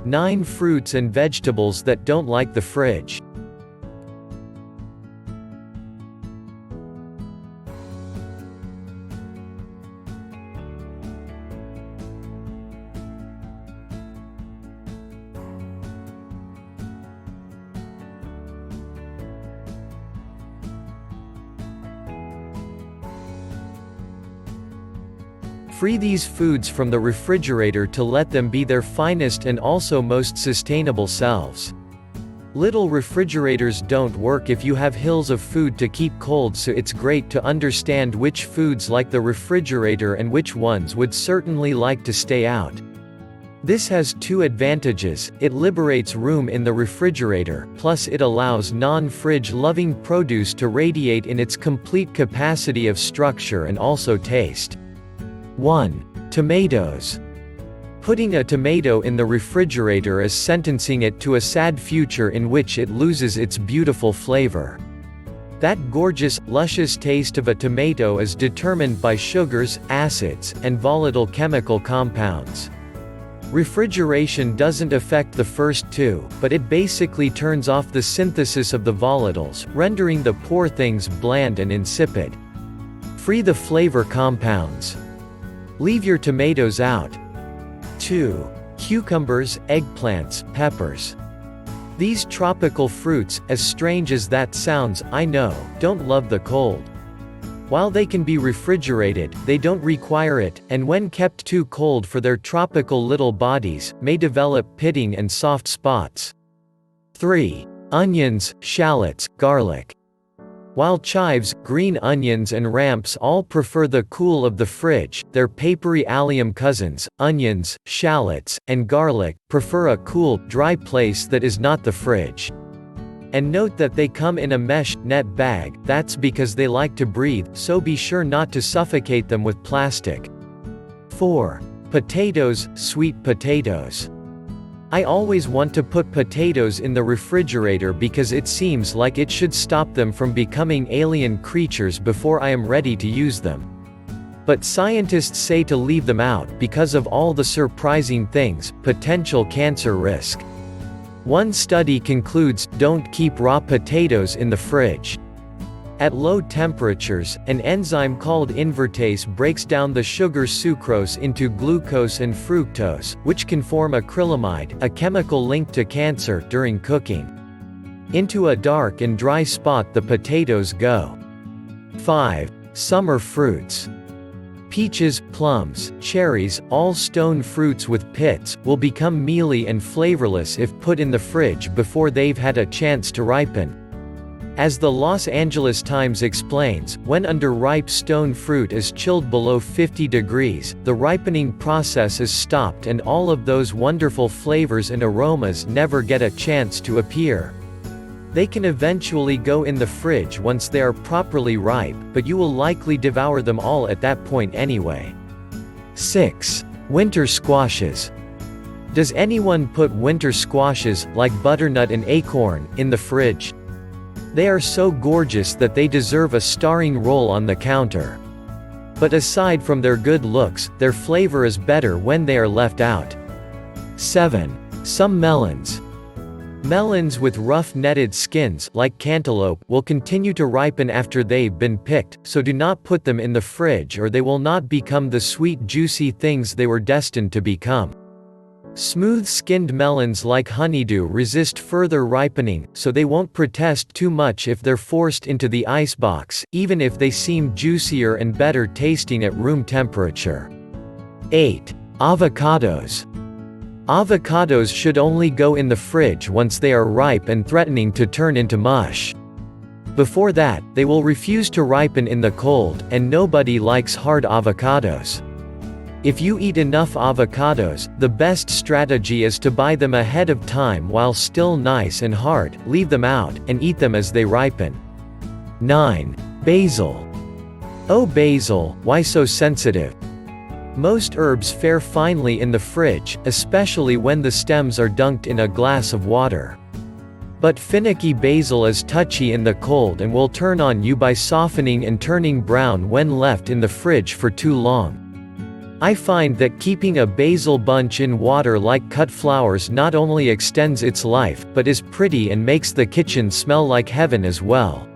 9 fruits and vegetables that don't like the fridge. Free these foods from the refrigerator to let them be their finest and also most sustainable selves. Little refrigerators don't work if you have hills of food to keep cold, so it's great to understand which foods like the refrigerator and which ones would certainly like to stay out. This has 2 advantages: it liberates room in the refrigerator, plus it allows non-fridge loving produce to radiate in its complete capacity of structure and also taste. 1. Tomatoes. Putting a tomato in the refrigerator is sentencing it to a sad future in which it loses its beautiful flavor. That gorgeous, luscious taste of a tomato is determined by sugars, acids, and volatile chemical compounds. Refrigeration doesn't affect the first 2, but it basically turns off the synthesis of the volatiles, rendering the poor things bland and insipid. Free the flavor compounds. Leave your tomatoes out. 2. Cucumbers, eggplants, peppers. These tropical fruits, as strange as that sounds, I know, don't love the cold. While they can be refrigerated, they don't require it, and when kept too cold for their tropical little bodies, may develop pitting and soft spots. 3. Onions, shallots, garlic. While chives, green onions and ramps all prefer the cool of the fridge, their papery allium cousins, onions, shallots, and garlic, prefer a cool, dry place that is not the fridge. And note that they come in a mesh net bag. That's because they like to breathe, so be sure not to suffocate them with plastic. 4. Potatoes, sweet potatoes. I always want to put potatoes in the refrigerator because it seems like it should stop them from becoming alien creatures before I am ready to use them. But scientists say to leave them out because of all the surprising things, potential cancer risk. One study concludes, don't keep raw potatoes in the fridge. At low temperatures, an enzyme called invertase breaks down the sugar sucrose into glucose and fructose, which can form acrylamide, a chemical linked to cancer, during cooking. Into a dark and dry spot the potatoes go. 5. Summer fruits. Peaches, plums, cherries, all stone fruits with pits, will become mealy and flavorless if put in the fridge before they've had a chance to ripen. As the Los Angeles Times explains, when underripe stone fruit is chilled below 50 degrees, the ripening process is stopped and all of those wonderful flavors and aromas never get a chance to appear. They can eventually go in the fridge once they are properly ripe, but you will likely devour them all at that point anyway. 6. Winter squashes. Does anyone put winter squashes, like butternut and acorn, in the fridge? They are so gorgeous that they deserve a starring role on the counter. But aside from their good looks, their flavor is better when they are left out. 7. Some melons. Melons with rough netted skins, like cantaloupe, will continue to ripen after they've been picked, so do not put them in the fridge or they will not become the sweet juicy things they were destined to become. Smooth-skinned melons like honeydew resist further ripening, so they won't protest too much if they're forced into the icebox, even if they seem juicier and better tasting at room temperature. 8. Avocados. Avocados should only go in the fridge once they are ripe and threatening to turn into mush. Before that, they will refuse to ripen in the cold, and nobody likes hard avocados. If you eat enough avocados, the best strategy is to buy them ahead of time while still nice and hard, leave them out, and eat them as they ripen. 9. Basil. Oh basil, why so sensitive? Most herbs fare finely in the fridge, especially when the stems are dunked in a glass of water. But finicky basil is touchy in the cold and will turn on you by softening and turning brown when left in the fridge for too long. I find that keeping a basil bunch in water like cut flowers not only extends its life, but is pretty and makes the kitchen smell like heaven as well.